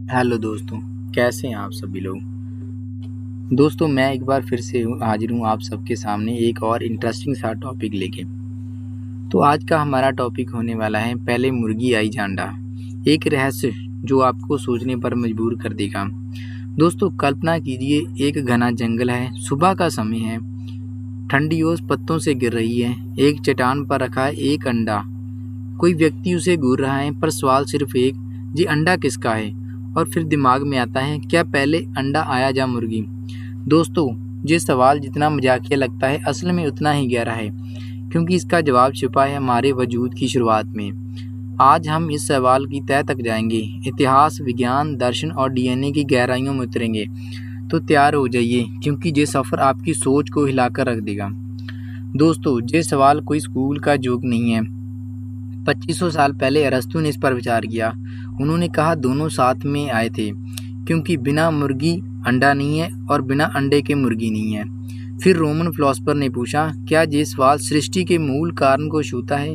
Hello दोस्तों, कैसे हैं आप सभी लोग। दोस्तों मैं एक बार फिर से हाजिर हूँ आप सबके सामने एक और इंटरेस्टिंग सा टॉपिक लेके। तो आज का हमारा टॉपिक होने वाला है पहले मुर्गी आई जांडा, एक रहस्य जो आपको सोचने पर मजबूर कर देगा। दोस्तों कल्पना कीजिए, एक घना जंगल है, सुबह का समय है, ठंडी ओस पत्तों से गिर रही है, एक चट्टान पर रखा है एक अंडा। कोई व्यक्ति उसे घूर रहा है, पर सवाल सिर्फ एक, ये अंडा किसका है। और फिर दिमाग में आता है, क्या पहले अंडा आया या मुर्गी। दोस्तों ये सवाल जितना मजाकिया लगता है असल में उतना ही गहरा है, क्योंकि इसका जवाब छिपा है हमारे वजूद की शुरुआत में। आज हम इस सवाल की तह तक जाएंगे, इतिहास, विज्ञान, दर्शन और डीएनए की गहराइयों में उतरेंगे। तो तैयार हो जाइए, क्योंकि ये सफ़र आपकी सोच को हिलाकर रख देगा। दोस्तों ये सवाल कोई स्कूल का जोक नहीं है। 2500 साल पहले अरस्तु ने इस पर विचार किया। उन्होंने कहा दोनों साथ में आए थे, क्योंकि बिना मुर्गी अंडा नहीं है और बिना अंडे के मुर्गी नहीं है। फिर रोमन फिलोसफर ने पूछा, क्या ये सवाल सृष्टि के मूल कारण को छूता है।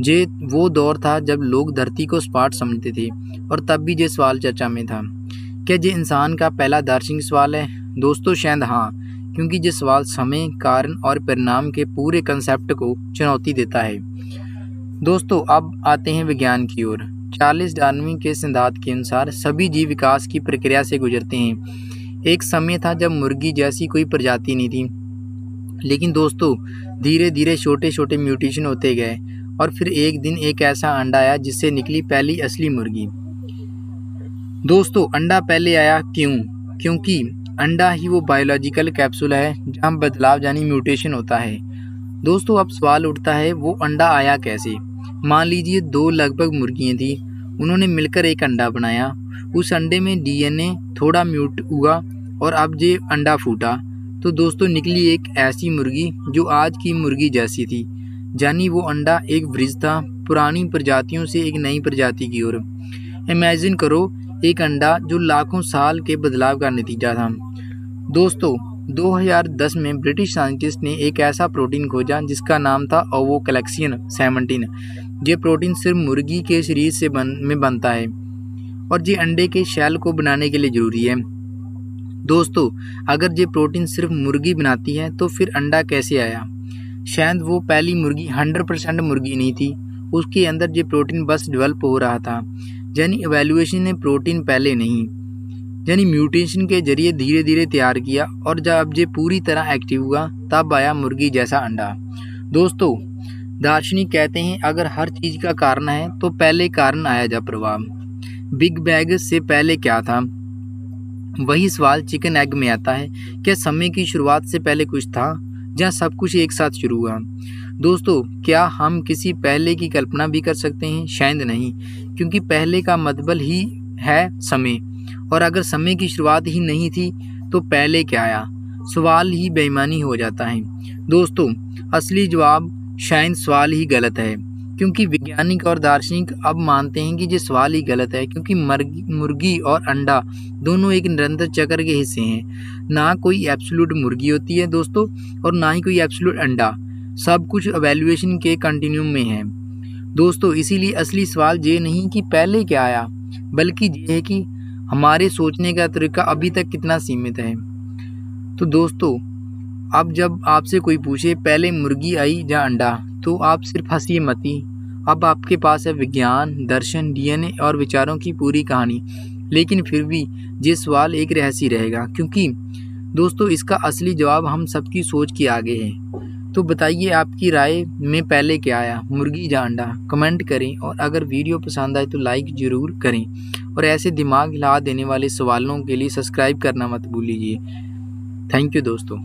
ये वो दौर था जब लोग धरती को सपाट समझते थे, और तब भी ये सवाल चर्चा में था। क्या ये इंसान का पहला दार्शनिक सवाल है। दोस्तों शायद हाँ, क्योंकि ये सवाल समय, कारण और परिणाम के पूरे कंसेप्ट को चुनौती देता है। दोस्तों अब आते हैं विज्ञान की ओर। चार्ल्स डार्विन के सिद्धांत के अनुसार सभी जीव विकास की प्रक्रिया से गुजरते हैं। एक समय था जब मुर्गी जैसी कोई प्रजाति नहीं थी, लेकिन दोस्तों धीरे धीरे छोटे छोटे म्यूटेशन होते गए, और फिर एक दिन एक ऐसा अंडा आया जिससे निकली पहली असली मुर्गी। दोस्तों अंडा पहले आया क्यों। क्योंकि अंडा ही वो बायोलॉजिकल कैप्सूल है जहाँ बदलाव यानी म्यूटेशन होता है। दोस्तों अब सवाल उठता है, वो अंडा आया कैसे। मान लीजिए दो लगभग मुर्गियाँ थीं, उन्होंने मिलकर एक अंडा बनाया। उस अंडे में डीएनए थोड़ा म्यूट हुआ और अब ये अंडा फूटा, तो दोस्तों निकली एक ऐसी मुर्गी जो आज की मुर्गी जैसी थी। यानी वो अंडा एक ब्रिज था पुरानी प्रजातियों से एक नई प्रजाति की ओर। इमेजिन करो, एक अंडा जो लाखों साल के बदलाव का नतीजा था। दोस्तों 2010 में ब्रिटिश साइंटिस्ट ने एक ऐसा प्रोटीन खोजा जिसका नाम था ओवोकैलेक्सिन 17। ये प्रोटीन सिर्फ मुर्गी के शरीर से बनता है, और ये अंडे के शैल को बनाने के लिए ज़रूरी है। दोस्तों अगर ये प्रोटीन सिर्फ मुर्गी बनाती है तो फिर अंडा कैसे आया। शायद वो पहली मुर्गी 100% मुर्गी नहीं थी, उसके अंदर ये प्रोटीन बस डेवलप हो रहा था। यानी एवेल्युएशन ने प्रोटीन पहले नहीं, यानी म्यूटेशन के जरिए धीरे धीरे तैयार किया, और जब ये पूरी तरह एक्टिव हुआ तब आया मुर्गी जैसा अंडा। दोस्तों दार्शनिक कहते हैं, अगर हर चीज़ का कारण है तो पहले कारण आया जा प्रभाव। बिग बैंग से पहले क्या था। वही सवाल चिकन एग में आता है, क्या समय की शुरुआत से पहले कुछ था, जहाँ सब कुछ एक साथ शुरू हुआ। दोस्तों क्या हम किसी पहले की कल्पना भी कर सकते हैं। शायद नहीं, क्योंकि पहले का मतलब ही है समय, और अगर समय की शुरुआत ही नहीं थी तो पहले क्या आया। सवाल ही बेईमानी हो जाता है। दोस्तों असली जवाब शायद सवाल ही गलत है, क्योंकि वैज्ञानिक और दार्शनिक अब मानते हैं कि ये सवाल ही गलत है, क्योंकि मुर्गी और अंडा दोनों एक निरंतर चक्र के हिस्से हैं। ना कोई एब्सोल्यूट मुर्गी होती है दोस्तों, और ना ही कोई एब्सोल्यूट अंडा। सब कुछ एवोल्यूशन के कंटिन्यूम में है। दोस्तों इसीलिए असली सवाल ये नहीं कि पहले क्या आया, बल्कि ये है कि हमारे सोचने का तरीका अभी तक कितना सीमित है। तो दोस्तों अब जब आपसे कोई पूछे पहले मुर्गी आई या अंडा, तो आप सिर्फ हंसिए मत ही। अब आपके पास है विज्ञान, दर्शन, डीएनए और विचारों की पूरी कहानी। लेकिन फिर भी ये सवाल एक रहस्य रहेगा, क्योंकि दोस्तों इसका असली जवाब हम सबकी सोच के आगे है। तो बताइए आपकी राय में पहले क्या आया, मुर्गी या अंडा। कमेंट करें, और अगर वीडियो पसंद आए तो लाइक ज़रूर करें, और ऐसे दिमाग हिला देने वाले सवालों के लिए सब्सक्राइब करना मत भूलिए। थैंक यू दोस्तों।